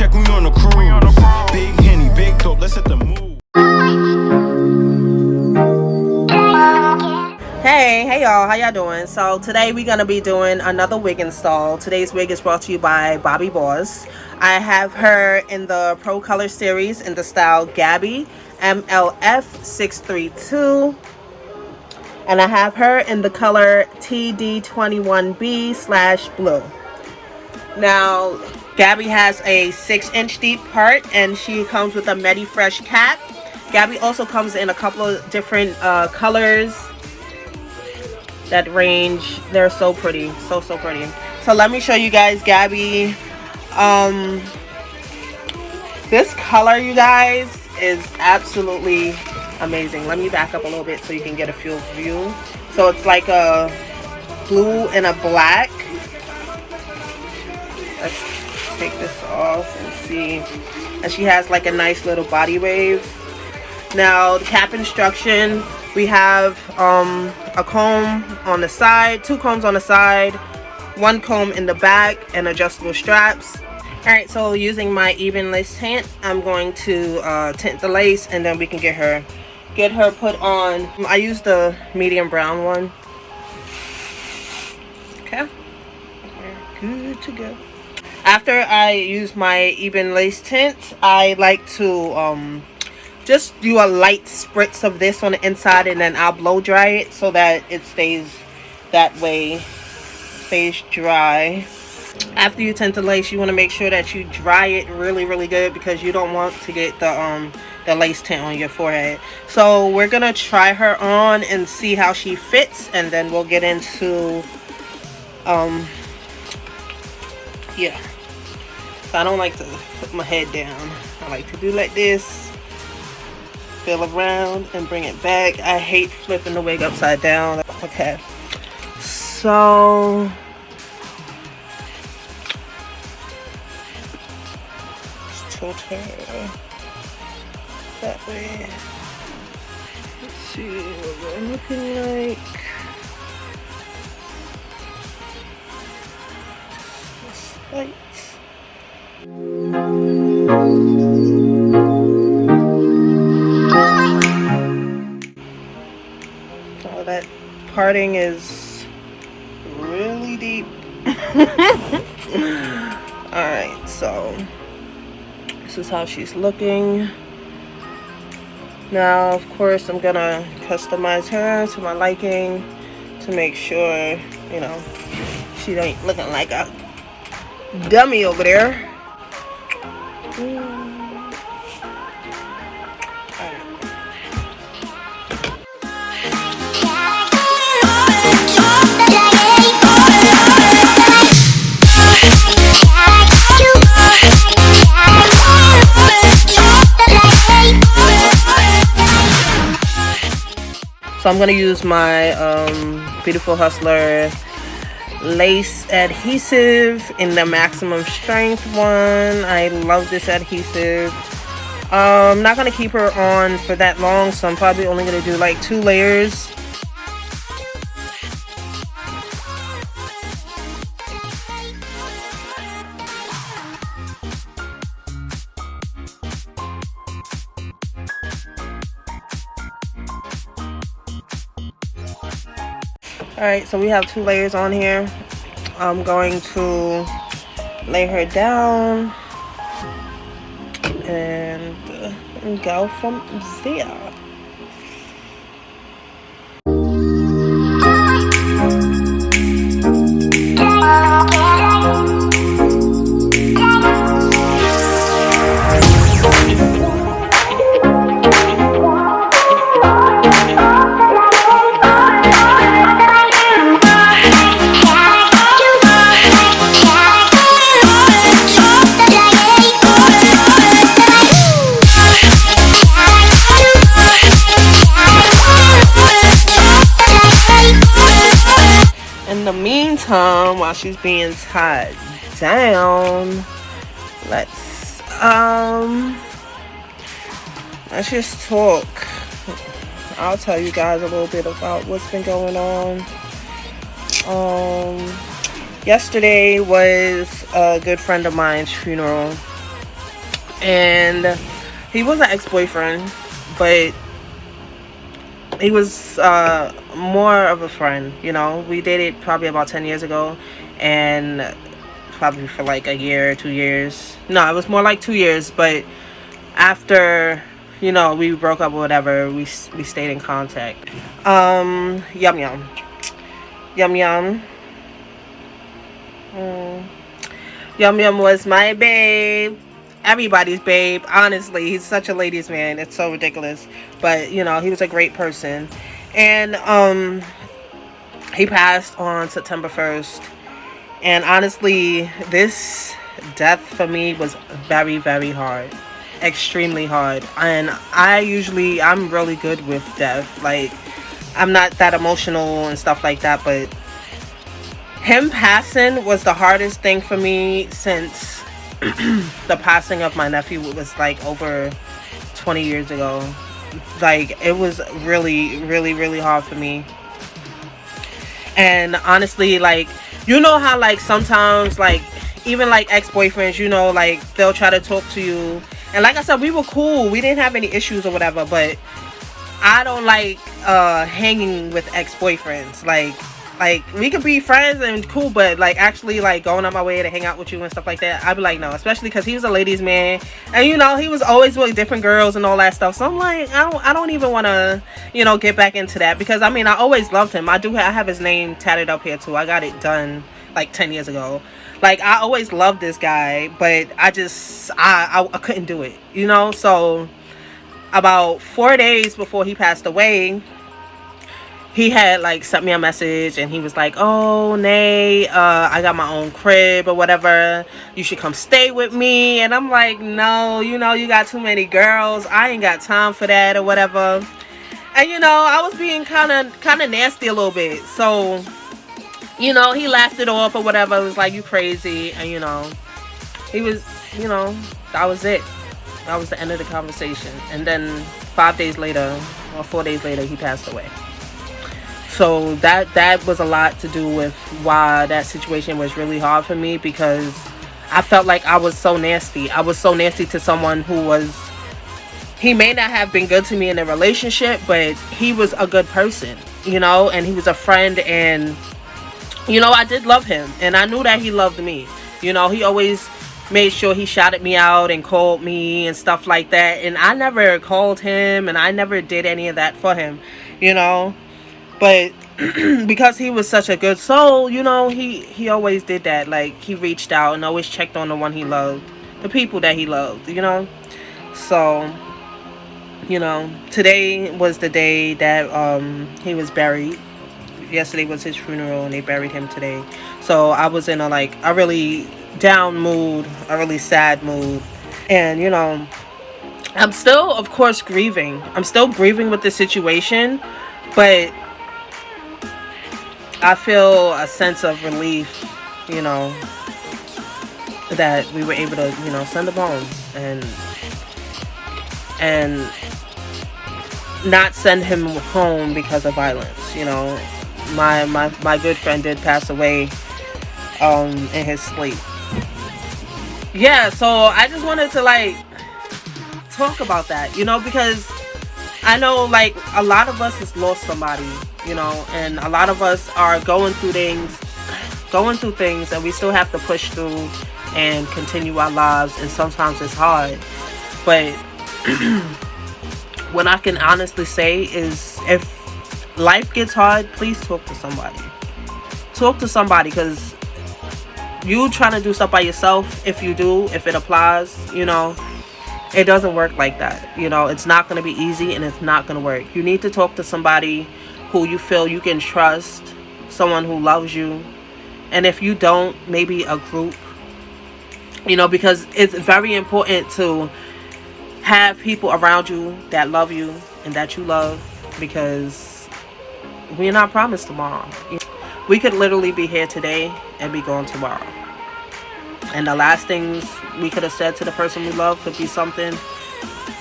check, we on the cruise. Big Henny, big dope, let's hit the move. Hey y'all, how y'all doing? So today we're gonna be doing another wig install. Today's wig is brought to you by Bobbi Boss. I have her in the Pro Color series in the style Gabby MLF632, and I have her in the color TD21B/blue. Now Gabby has a 6-inch deep part, and she comes with a Medi Fresh cap. Gabby also comes in a couple of different colors that range. They're so pretty, so pretty. So let me show you guys Gabby. This color, you guys, is absolutely amazing. Let me back up a little bit so you can get a full view. So it's like a blue and a black. Let's take this off and see. And she has like a nice little body wave. Now the cap instruction, we have a comb on the side, 2 combs on the side, 1 comb in the back, and adjustable straps. Alright, so using my Ebin lace tint, I'm going to tint the lace, and then we can get her put on. I used the medium brown one. Okay, we're good to go. After I use my Ebin lace tint, I like to just do a light spritz of this on the inside, and then I'll blow dry it so that it stays that way, stays dry. After you tint the lace, you want to make sure that you dry it really good, because you don't want to get the lace tint on your forehead. So we're gonna try her on and see how she fits, and then we'll get into yeah. So I don't like to put my head down. I like to do like this. Feel around and bring it back. I hate flipping the wig upside down. Okay, so let's tilt her that way. Let's see what we're looking like. This light. Oh, that parting is really deep. Alright, so this is how she's looking. Now, of course, I'm gonna customize her to my liking to make sure, you know, she ain't looking like a dummy over there. So I'm going to use my Beautiful Hustler lace adhesive in the maximum strength one. I love this adhesive. I'm not going to keep her on for that long, so I'm probably only going to do like 2 layers. Alright, so we have 2 layers on here. I'm going to lay her down and go from there. In the meantime, while she's being tied down, let's just talk. I'll tell you guys a little bit about what's been going on. Yesterday was a good friend of mine's funeral. And he was an ex-boyfriend, but he was more of a friend. You know, we dated probably about 10 years ago, and probably for like a year, 2 years. No, it was more like 2 years. But after, you know, we broke up or whatever, we stayed in contact. Yum Yum. Yum Yum. Yum Yum was my babe. Everybody's babe. Honestly, he's such a ladies' man. It's so ridiculous. But, you know, he was a great person. And he passed on September 1st. And honestly, this death for me was very, very hard. Extremely hard. And I'm really good with death. Like, I'm not that emotional and stuff like that, but him passing was the hardest thing for me since the passing of my nephew was like over 20 years ago. Like, it was really, really, really hard for me. And honestly, like, you know how like sometimes like even like ex-boyfriends, you know, like they'll try to talk to you, and like I said, we were cool, we didn't have any issues or whatever, but I don't like hanging with ex-boyfriends. Like we could be friends and cool, but like actually like going on my way to hang out with you and stuff like that, I'd be like, no. Especially because he was a ladies' man, and you know, he was always with different girls and all that stuff. So I'm like, I don't even want to, you know, get back into that, because I mean, I always loved him. I have his name tatted up here too. I got it done like 10 years ago. Like, I always loved this guy, but I just I couldn't do it, you know. So about 4 days before he passed away, he had like sent me a message, and he was like, oh, Nay, I got my own crib or whatever, you should come stay with me. And I'm like, no, you know, you got too many girls, I ain't got time for that or whatever. And you know, I was being kind of nasty a little bit. So, you know, he laughed it off or whatever. It was like, you crazy. And you know, he was, you know, that was it. That was the end of the conversation. And then 5 days later, or 4 days later, he passed away. So that was a lot to do with why that situation was really hard for me, because I felt like I was so nasty. I was so nasty to someone who was, he may not have been good to me in a relationship, but he was a good person, you know, and he was a friend, and, you know, I did love him, and I knew that he loved me. You know, he always made sure he shouted me out and called me and stuff like that, and I never called him, and I never did any of that for him, you know. But because he was such a good soul, you know, he always did that. Like, he reached out and always checked on the one he loved, the people that he loved, you know. So, you know, today was the day that he was buried. Yesterday was his funeral, and they buried him today. So I was in a really down mood, a really sad mood. And, you know, I'm still, of course, grieving. I'm still grieving with the situation, but I feel a sense of relief, you know, that we were able to, you know, send him home and not send him home because of violence. You know, my good friend did pass away in his sleep. Yeah, so I just wanted to like talk about that, you know, because I know like a lot of us has lost somebody, you know, and a lot of us are going through things, and we still have to push through and continue our lives, and sometimes it's hard. But what I can honestly say is, if life gets hard, please talk to somebody. Talk to somebody, because you trying to do stuff by yourself, if it applies, you know, it doesn't work like that. You know, it's not going to be easy, and it's not going to work. You need to talk to somebody who you feel you can trust, someone who loves you. And if you don't, maybe a group, you know, because it's very important to have people around you that love you and that you love, because we're not promised tomorrow. We could literally be here today and be gone tomorrow. And the last things we could have said to the person we love could be something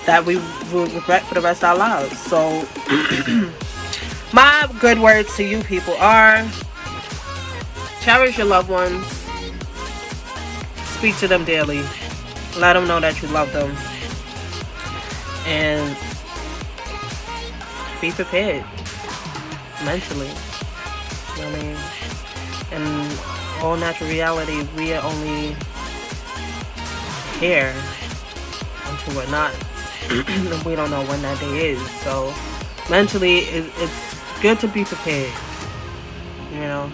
that we will regret for the rest of our lives. So my good words to you people are: cherish your loved ones, speak to them daily, let them know that you love them, and be prepared mentally. You know what I mean? And all natural reality, we are only here until we're not. We don't know when that day is. So mentally, it's good to be prepared. You know?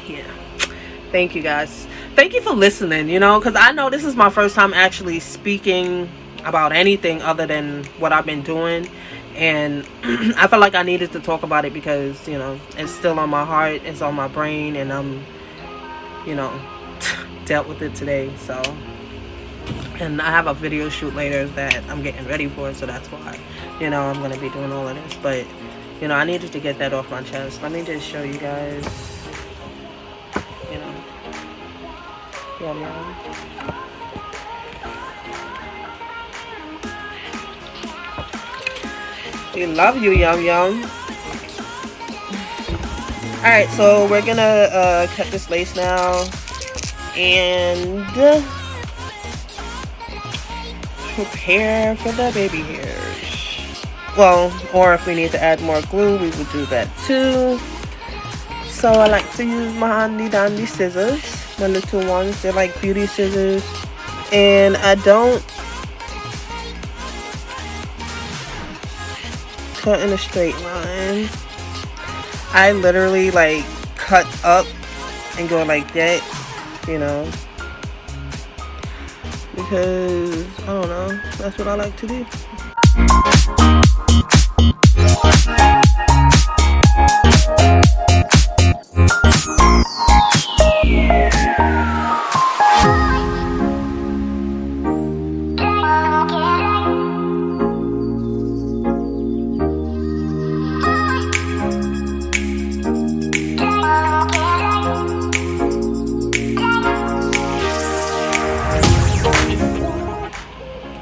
Yeah. Thank you guys. Thank you for listening, you know, because I know this is my first time actually speaking about anything other than what I've been doing. And I felt like I needed to talk about it because, you know, it's still on my heart, it's on my brain, and I'm, you know, dealt with it today. So, and I have a video shoot later that I'm getting ready for, so that's why, you know, I'm going to be doing all of this. But, you know, I needed to get that off my chest. Let me just show you guys, you know. Yum, yum. We love you, Yum Yum. Alright, so we're gonna cut this lace now and prepare for the baby hairs. Well, or if we need to add more glue, we would do that too. So I like to use my handy dandy scissors, my little ones. They're like beauty scissors, and I don't cut in a straight line. I literally like cut up and go like that, you know, because I don't know, that's what I like to do.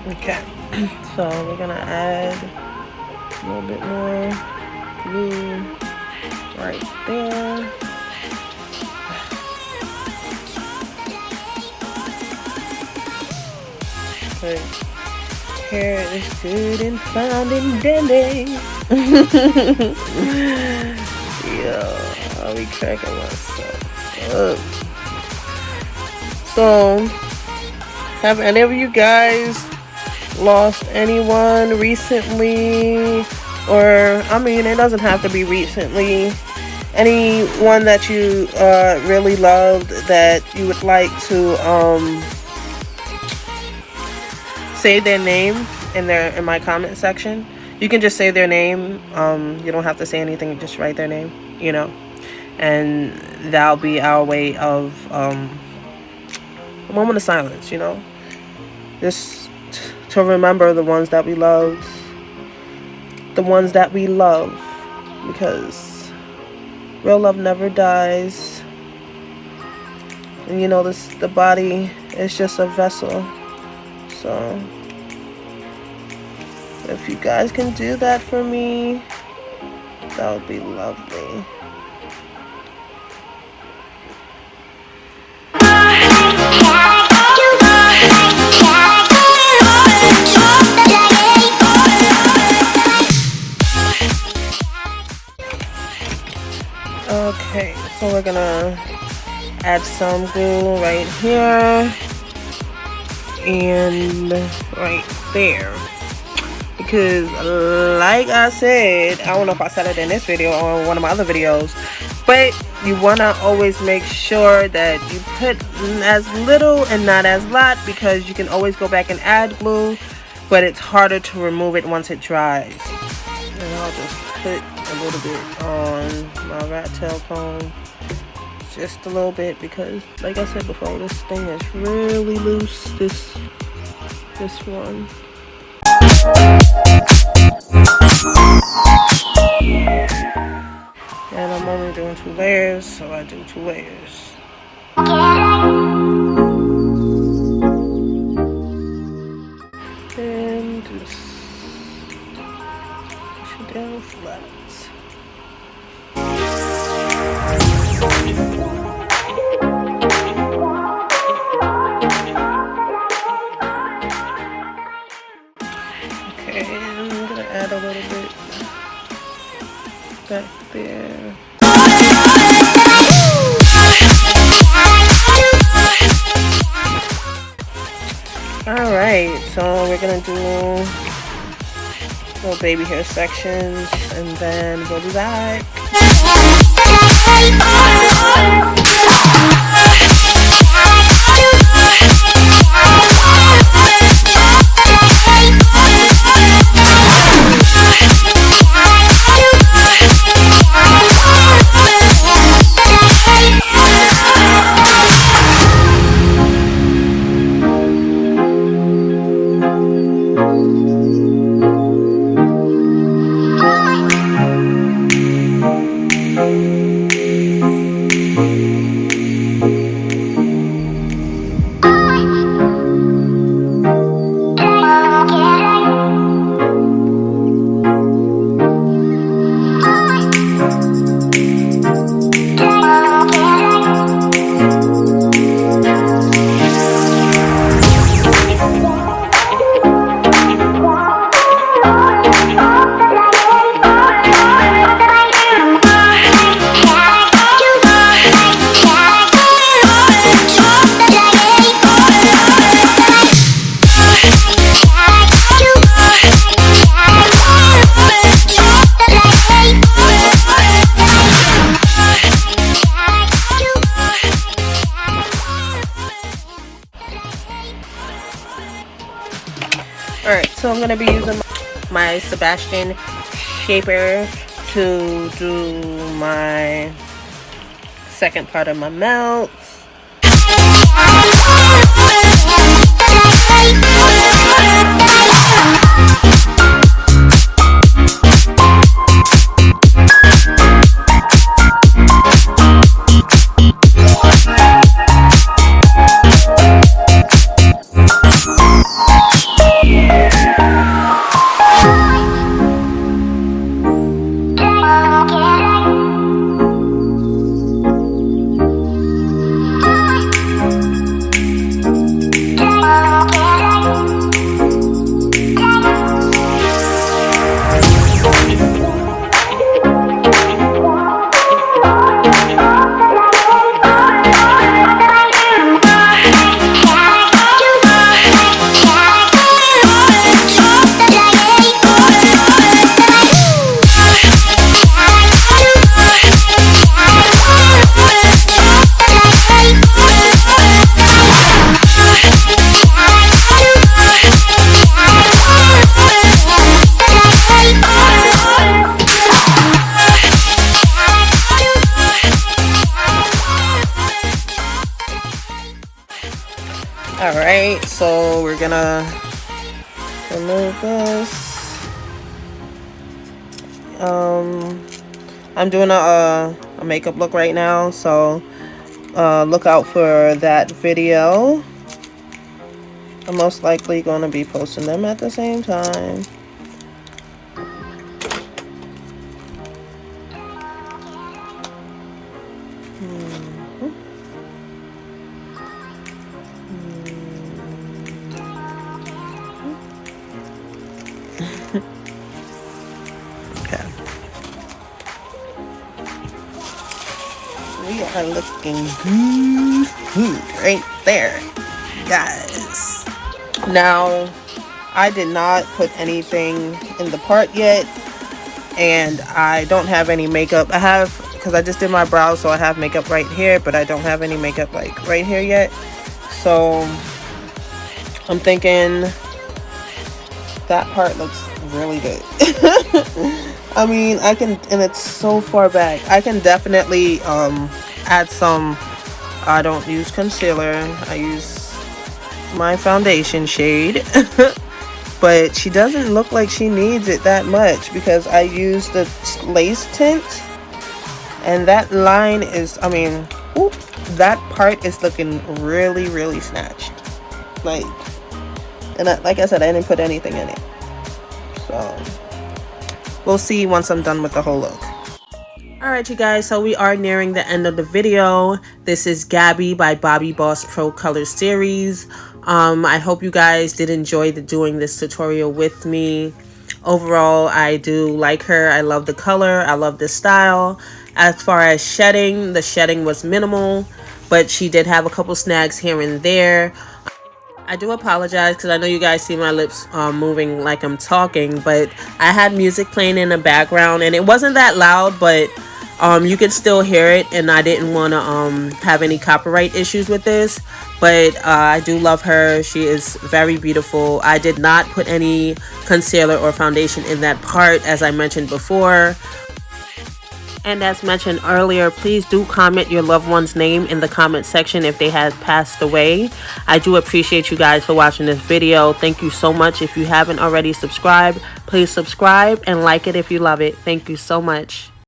Okay, so we're gonna add a little bit more glue right there. Okay, hair is good and fine and dandy. Yeah, I'll be cracking myself up. So, have any of you guys lost anyone recently? Or, I mean, it doesn't have to be recently. Anyone that you really loved that you would like to say their name in my comment section. You can just say their name. You don't have to say anything, just write their name, you know. And that'll be our way of a moment of silence, you know. Just to remember the ones that we loved. The ones that we love. Because real love never dies. And you know, the body is just a vessel. So if you guys can do that for me, that would be lovely. Okay, so we're gonna add some glue right here and right there, because like I said, I don't know if I said it in this video or in one of my other videos, but you want to always make sure that you put as little and not as lot, because you can always go back and add glue, but it's harder to remove it once it dries. And I'll just put a little bit on my rat tail comb, just a little bit, because like I said before, this thing is really loose, this one. And I'm only doing 2 layers, so I do 2 layers. And just push it down flat. Alright, so we're gonna do little baby hair sections and then we'll be back. Alright, so I'm going to be using my Sebastian shaper to do my second part of my melts. Alright, so we're gonna remove this. I'm doing a makeup look right now, so look out for that video. I'm most likely gonna be posting them at the same time. Okay. We are looking good right there, guys. Now, I did not put anything in the part yet, and I don't have any makeup. I have, because I just did my brows, so I have makeup right here, but I don't have any makeup like right here yet. So I'm thinking that part looks really good. I mean, I can, and it's so far back. I can definitely add some. I don't use concealer. I use my foundation shade. But she doesn't look like she needs it that much because I use the lace tint, and that line is, I mean, ooh, that part is looking really, really snatched. Like, and like I said, I didn't put anything in it. So we'll see once I'm done with the whole look. Alright, you guys, so we are nearing the end of the video. This is Gabby by Bobbi Boss Pro Color Series. I hope you guys did enjoy doing this tutorial with me. Overall, I do like her. I love the color. I love the style. As far as shedding, the shedding was minimal, but she did have a couple snags here and there. I do apologize because I know you guys see my lips moving like I'm talking, but I had music playing in the background and it wasn't that loud, but you could still hear it, and I didn't want to have any copyright issues with this. But I do love her. She is very beautiful. I did not put any concealer or foundation in that part, as I mentioned before. And as mentioned earlier, please do comment your loved one's name in the comment section if they have passed away. I do appreciate you guys for watching this video. Thank you so much. If you haven't already subscribed, please subscribe and like it if you love it. Thank you so much.